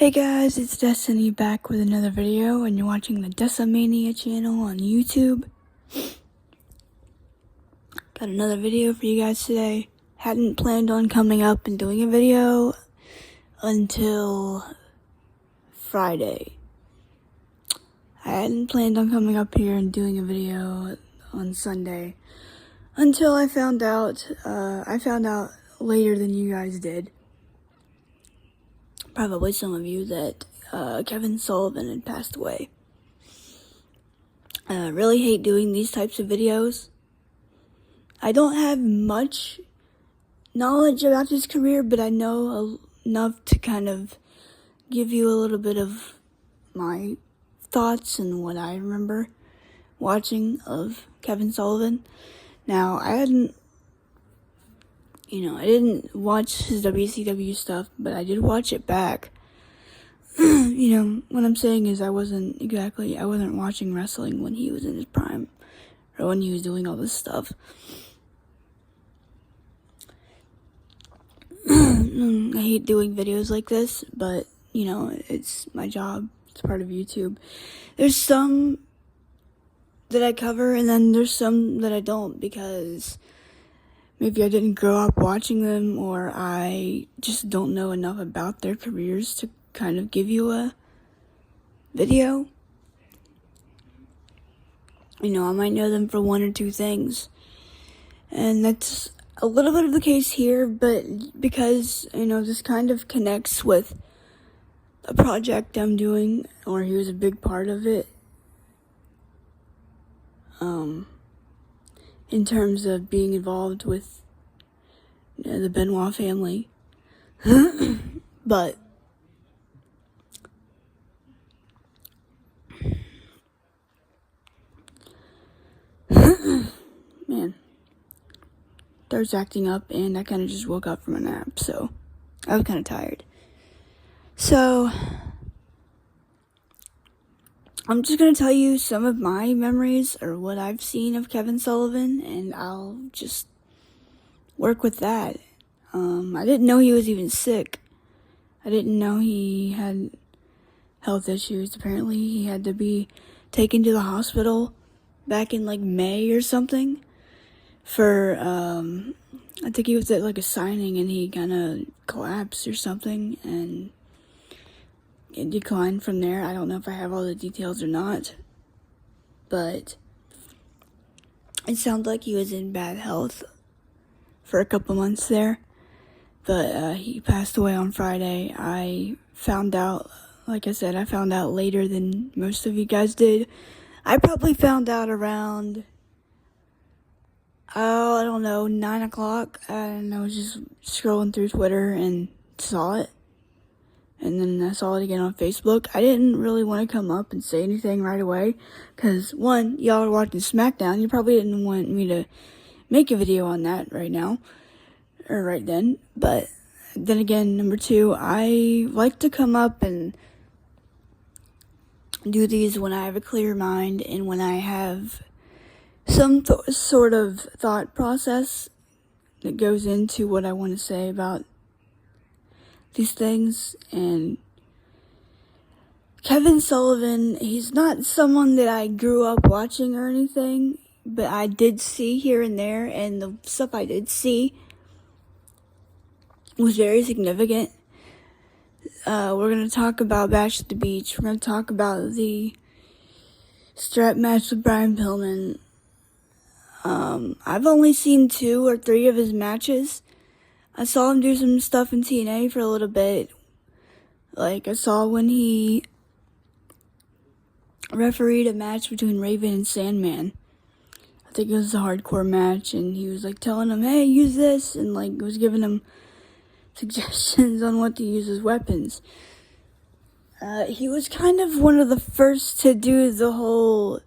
Hey guys, it's Destiny back with another video, and you're watching the Decimania channel on YouTube. Got another video for you guys today. Hadn't planned on coming up and doing a video until Friday. I hadn't planned on coming up here and doing a video on Sunday until I found out later than you guys did. Probably some of you that Kevin Sullivan had passed away. I really hate doing these types of videos. I don't have much knowledge about his career, but I know enough to kind of give you a little bit of my thoughts and what I remember watching of Kevin Sullivan. Now, I didn't watch his WCW stuff, but I did watch it back. What I'm saying is I wasn't watching wrestling when he was in his prime, or when he was doing all this stuff. I hate doing videos like this, but, it's my job. It's part of YouTube. There's some that I cover, and then there's some that I don't, because maybe I didn't grow up watching them, or I just don't know enough about their careers to kind of give you a video. I might know them for one or two things. And that's a little bit of the case here, but because, this kind of connects with a project I'm doing, or he was a big part of it. In terms of being involved with the Benoit family. But man, throat's acting up, and I kind of just woke up from a nap, so I was kind of tired. So I'm just going to tell you some of my memories, or what I've seen of Kevin Sullivan, and I'll just work with that. I didn't know he was even sick. I didn't know he had health issues. Apparently he had to be taken to the hospital back in May or something for, I think he was at a signing, and he kind of collapsed or something, and it declined from there. I don't know if I have all the details or not, but it sounds like he was in bad health for a couple months there. But he passed away on Friday. I found out, like I said, I found out later than most of you guys did. I probably found out around, I don't know, 9 o'clock. And I was just scrolling through Twitter and saw it. And then I saw it again on Facebook. I didn't really want to come up and say anything right away, because one, y'all are watching SmackDown. You probably didn't want me to make a video on that right now, or right then. But then again, number two, I like to come up and do these when I have a clear mind, and when I have some sort of thought process that goes into what I want to say about these things. And Kevin Sullivan, he's not someone that I grew up watching or anything, but I did see here and there, and the stuff I did see was very significant. We're going to talk about Bash at the Beach. We're going to talk about the strap match with Brian Pillman. I've only seen 2 or 3 of his matches. I saw him do some stuff in TNA for a little bit. I saw when he refereed a match between Raven and Sandman. I think it was a hardcore match, and he was telling him, hey, use this, and was giving him suggestions on what to use as weapons. He was kind of one of the first to do the whole,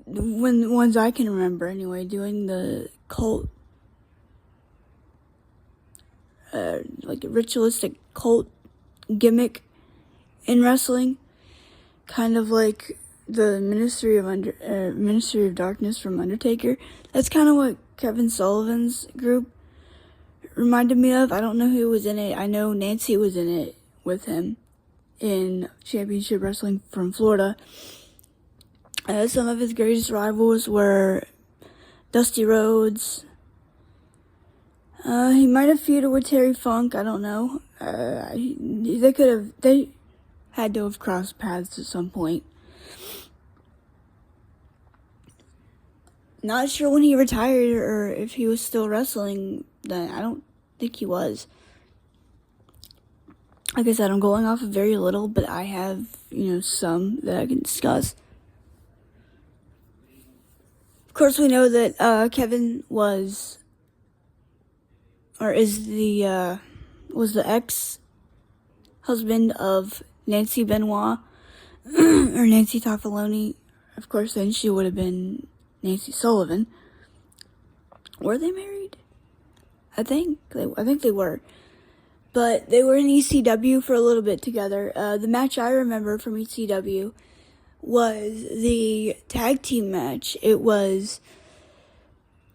ones I can remember anyway, doing the cult, ritualistic cult gimmick in wrestling, kind of like the Ministry of Darkness from Undertaker. That's kind of what Kevin Sullivan's group reminded me of. I don't know who was in it. I know Nancy was in it with him in Championship Wrestling from Florida. Some of his greatest rivals were Dusty Rhodes. He might have feuded with Terry Funk. I don't know. They had to have crossed paths at some point. Not sure when he retired or if he was still wrestling then. I don't think he was. Like I said, I'm going off of very little, but I have, some that I can discuss. Of course, we know that Kevin was the ex-husband of Nancy Benoit, or Nancy Toffaloni. Of course, then she would have been Nancy Sullivan. Were they married? I think they were. But they were in ECW for a little bit together. The match I remember from ECW was the tag team match. It was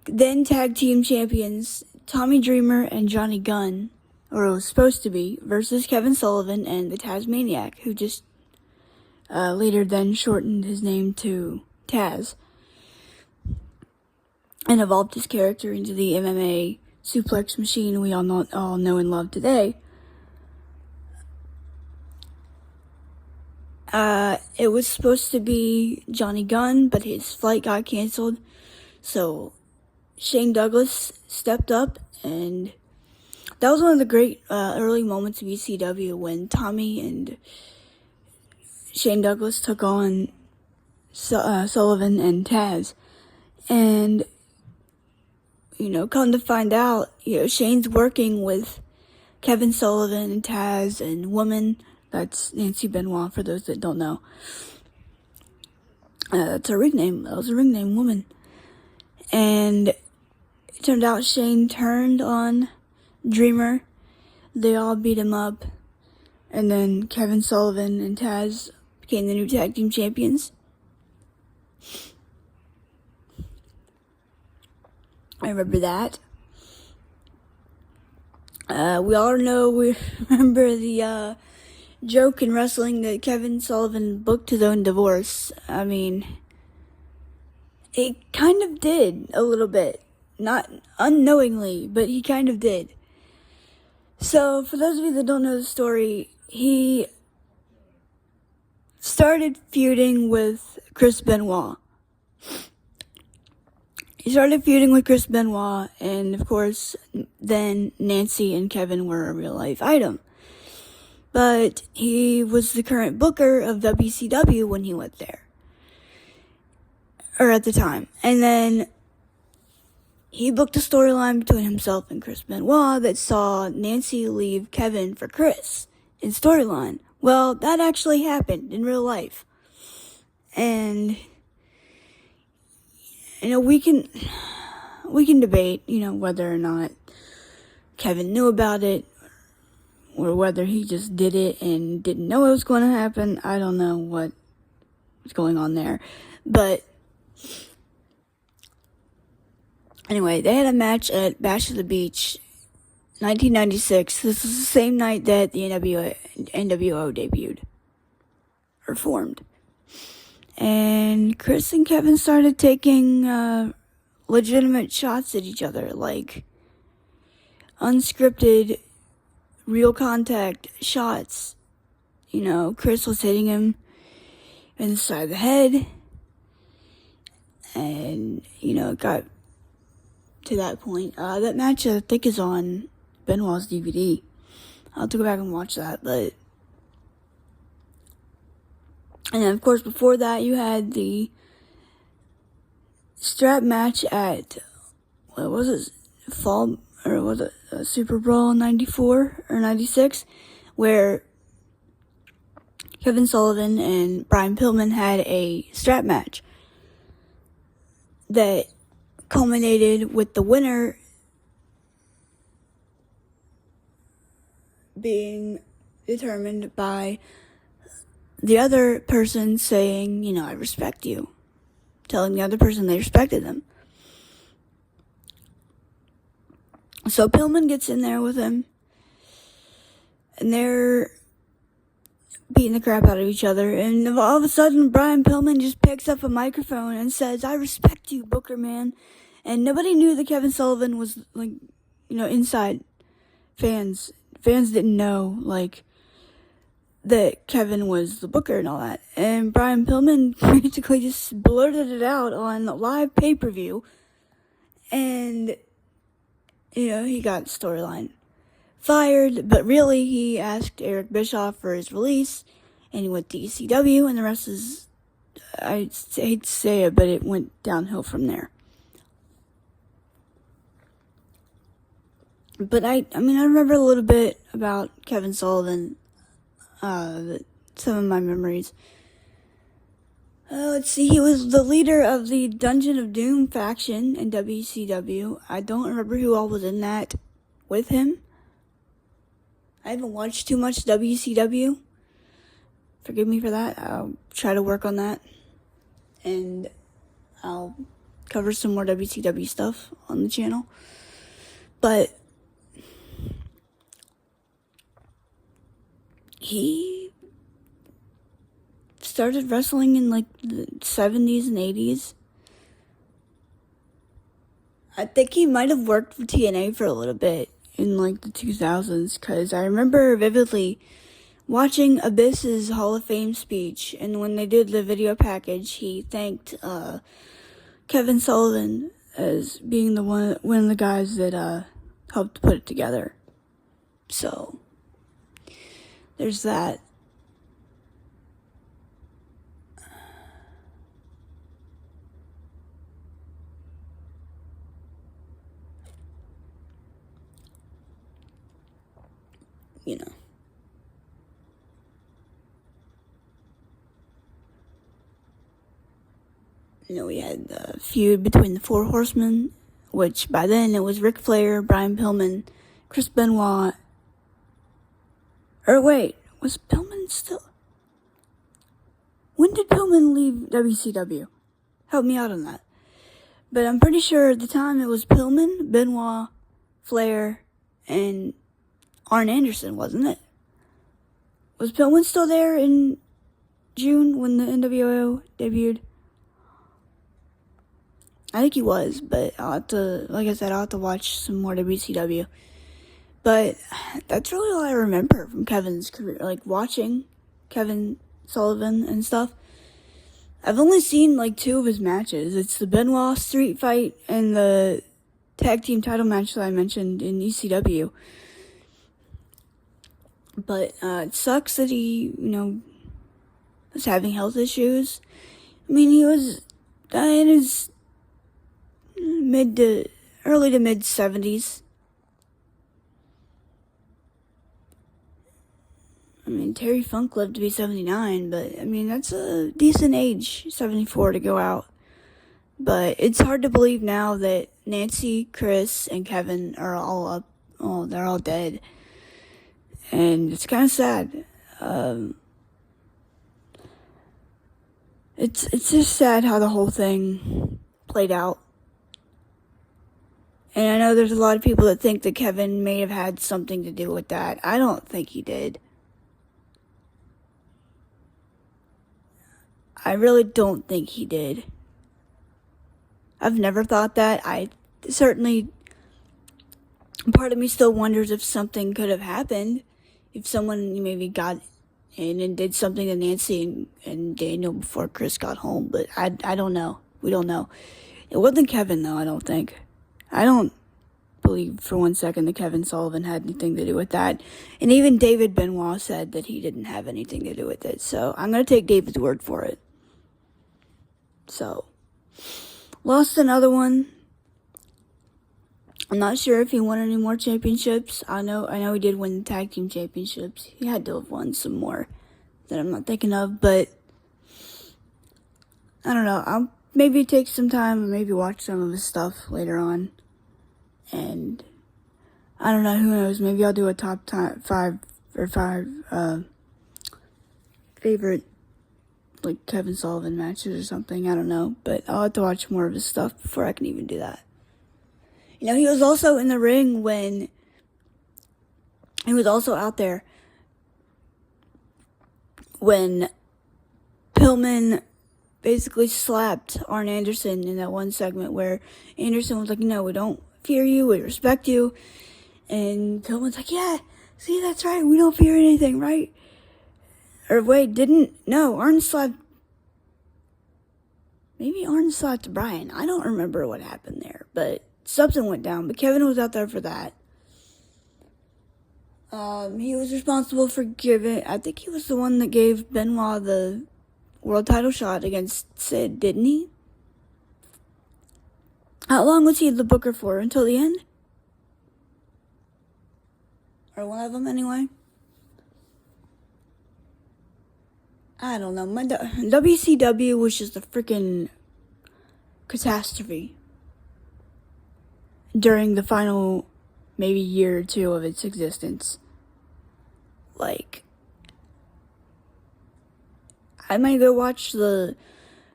then tag team champions Tommy Dreamer and Johnny Gunn, or it was supposed to be, versus Kevin Sullivan and the Tasmaniac, who just later then shortened his name to Taz and evolved his character into the MMA suplex machine we all know and love today. It was supposed to be Johnny Gunn, but his flight got canceled, so Shane Douglas stepped up, and that was one of the great early moments of ECW when Tommy and Shane Douglas took on Sullivan and Taz. And, come to find out, Shane's working with Kevin Sullivan and Taz and Woman. That's Nancy Benoit, for those that don't know. That's her ring name. That was a ring name, Woman. And it turned out Shane turned on Dreamer. They all beat him up. And then Kevin Sullivan and Taz became the new tag team champions. I remember that. We remember the joke in wrestling that Kevin Sullivan booked his own divorce. I mean, it kind of did a little bit. Not unknowingly, but he kind of did. So, for those of you that don't know the story, he started feuding with Chris Benoit. And of course, then Nancy and Kevin were a real life item. But he was the current booker of WCW when he went there. Or at the time. And then he booked a storyline between himself and Chris Benoit that saw Nancy leave Kevin for Chris in storyline. Well, that actually happened in real life. And we can debate, whether or not Kevin knew about it or whether he just did it and didn't know it was going to happen. I don't know what was going on there. But anyway, they had a match at Bash of the Beach, 1996. This was the same night that the NWO debuted, or formed. And Chris and Kevin started taking legitimate shots at each other, like unscripted, real contact shots. Chris was hitting him in the side of the head, and, it got to that point. That match, I think, is on Benoit's DVD. I'll have to go back and watch that, but... And then, of course, before that, you had the strap match at, what was it, Super Brawl 94 or 96, where Kevin Sullivan and Brian Pillman had a strap match that culminated with the winner being determined by the other person saying, I respect you. Telling the other person they respected them. So Pillman gets in there with him, and they're beating the crap out of each other, and all of a sudden Brian Pillman just picks up a microphone and says, "I respect you, Booker man." And nobody knew that Kevin Sullivan was, like, inside. Fans didn't know, like, that Kevin was the Booker and all that. And Brian Pillman basically just blurted it out on live pay-per-view, and he got storyline fired, but really he asked Eric Bischoff for his release, and he went to ECW, and the rest is, I hate to say it, but it went downhill from there. But I remember a little bit about Kevin Sullivan, some of my memories. Let's see, he was the leader of the Dungeon of Doom faction in WCW. I don't remember who all was in that with him. I haven't watched too much WCW. Forgive me for that. I'll try to work on that. And I'll cover some more WCW stuff on the channel. But he started wrestling in like the 70s and 80s. I think he might have worked for TNA for a little bit in like the 2000s, because I remember vividly watching Abyss's Hall of Fame speech, and when they did the video package, he thanked Kevin Sullivan as being one of the guys that helped put it together. So there's that. We had the feud between the Four Horsemen, which by then it was Ric Flair, Brian Pillman, Chris Benoit. Or wait, was Pillman still? When did Pillman leave WCW? Help me out on that. But I'm pretty sure at the time it was Pillman, Benoit, Flair, and Arn Anderson, wasn't it? Was Pillman still there in June when the NWO debuted? I think he was, but I'll have to, like I said, I'll have to watch some more WCW. But that's really all I remember from Kevin's career, like watching Kevin Sullivan and stuff. I've only seen like 2 of his matches. It's the Benoit street fight and the tag team title match that I mentioned in ECW. But it sucks that he, was having health issues. I mean, he was in his early to mid 70s. I mean, Terry Funk lived to be 79, but I mean, that's a decent age, 74, to go out. But it's hard to believe now that Nancy, Chris, and Kevin are all up. Oh, they're all dead. And it's kind of sad. It's just sad how the whole thing played out. And I know there's a lot of people that think that Kevin may have had something to do with that. I don't think he did. I really don't think he did. I've never thought that. I certainly, part of me still wonders if something could have happened. If someone maybe got in and did something to Nancy and Daniel before Chris got home. But I don't know. We don't know. It wasn't Kevin, though, I don't think. I don't believe for one second that Kevin Sullivan had anything to do with that. And even David Benoit said that he didn't have anything to do with it. So I'm going to take David's word for it. So, lost another one. I'm not sure if he won any more championships. I know he did win the tag team championships. He had to have won some more that I'm not thinking of, but I don't know. I'll maybe take some time and maybe watch some of his stuff later on. And I don't know, who knows? Maybe I'll do a top 5 favorite like Kevin Sullivan matches or something. I don't know, but I'll have to watch more of his stuff before I can even do that. You know, he was also in the ring when he was also out there when Pillman basically slapped Arn Anderson in that one segment where Anderson was like, no, we don't fear you, we respect you. And Pillman's like, yeah, see, that's right, we don't fear anything, right? Or wait, no, Arn slapped Brian. I don't remember what happened there, but something went down. But Kevin was out there for that. He was responsible for I think he was the one that gave Benoit the world title shot against Sid, didn't he? How long was he the booker for? Until the end? Or one of them, anyway? I don't know. My WCW was just a freaking catastrophe during the final maybe year or two of its existence. Like, I might go watch the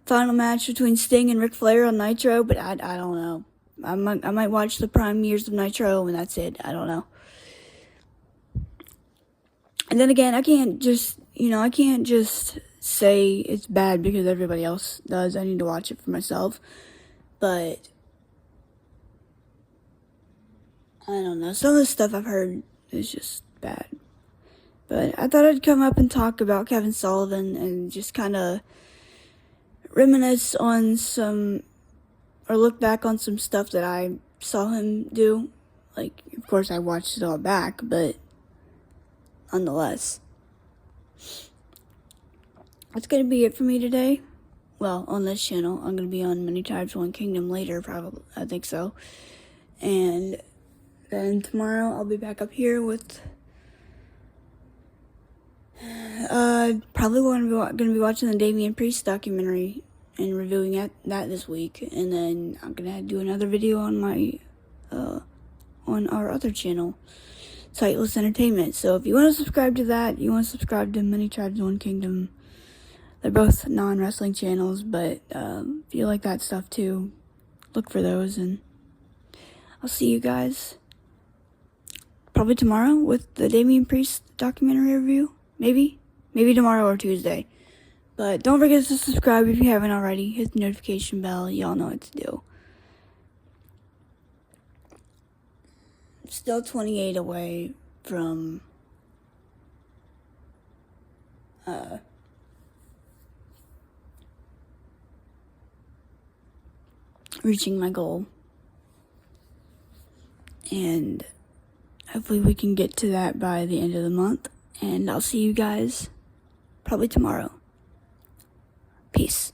final match between Sting and Ric Flair on Nitro, but I don't know. I might watch the prime years of Nitro, and that's it. I don't know. And then again, I can't just say it's bad because everybody else does. I need to watch it for myself. But I don't know. Some of the stuff I've heard is just bad. But I thought I'd come up and talk about Kevin Sullivan and just kind of reminisce on or look back on some stuff that I saw him do. Like, of course, I watched it all back, but nonetheless. That's going to be it for me today. Well, on this channel. I'm going to be on Many Tribes One Kingdom later, probably. I think so. And then tomorrow I'll be back up here with probably going to be watching the Damian Priest documentary and reviewing that this week. And then I'm going to do another video on my on our other channel, Sightless Entertainment. So if you want to subscribe to that, you want to subscribe to Many Tribes One Kingdom. They're both non-wrestling channels, but if you like that stuff too, look for those. And I'll see you guys probably tomorrow with the Damian Priest documentary review. Maybe tomorrow or Tuesday. But don't forget to subscribe if you haven't already. Hit the notification bell. Y'all know what to do. Still 28 away from reaching my goal. And hopefully we can get to that by the end of the month. And I'll see you guys probably tomorrow. Peace.